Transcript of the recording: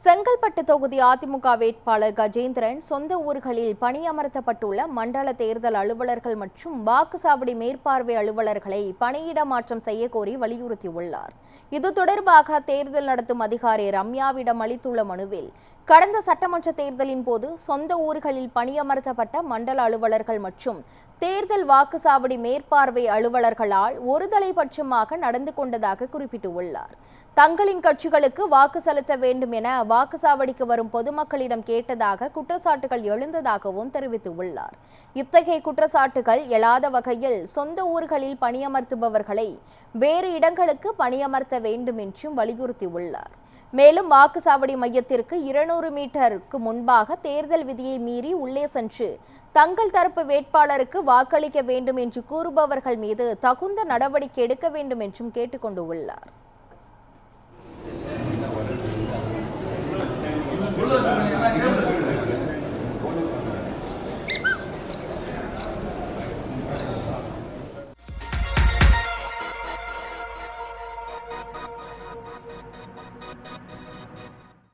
செங்கல்பட்டு தொகுதி அதிமுக வேட்பாளர் கஜேந்திரன் சொந்த ஊர்களில் பணியமர்த்தப்பட்டுள்ள மண்டல தேர்தல் அலுவலர்கள் மற்றும் வாக்குச்சாவடி மேற்பார்வை அலுவலர்களை பணியிட மாற்றம் செய்யக்கோரி வலியுறுத்தியுள்ளார். இது தொடர்பாக தேர்தல் நடத்தும் அதிகாரி ரம்யாவிடம் அளித்துள்ள மனுவில், கடந்த சட்டமன்ற தேர்தலின் போது சொந்த ஊர்களில் பணியமர்த்தப்பட்ட மண்டல அலுவலர்கள் மற்றும் தேர்தல் வாக்குச்சாவடி மேற்பார்வை அலுவலர்களால் ஒருதலைபட்சமாக நடந்து கொண்டதாக குறிப்பிட்டுள்ளார். தங்களின் கட்சிகளுக்கு வாக்கு செலுத்த வேண்டும் என வாக்குச்சாவடிக்கு வரும் பொதுமக்களிடம் கேட்டதாக குற்றச்சாட்டுகள் எழுந்ததாகவும் தெரிவித்துள்ளார். இத்தகைய குற்றச்சாட்டுகள் எழாத வகையில் சொந்த ஊர்களில் பணியமர்த்துபவர்களை வேறு இடங்களுக்கு பணியமர்த்த வேண்டும் என்றும் வலியுறுத்தியுள்ளார். மேலும் வாக்குச்சாவடி மையத்திற்கு 200 மீட்டருக்கு முன்பாக தேர்தல் விதியை மீறி உள்ளே சென்று தங்கள் தரப்பு வேட்பாளருக்கு வாக்களிக்க வேண்டும் என்று கூறுபவர்கள் மீது தகுந்த நடவடிக்கை எடுக்க வேண்டும் என்றும் கேட்டுக்கொண்டுள்ளார்.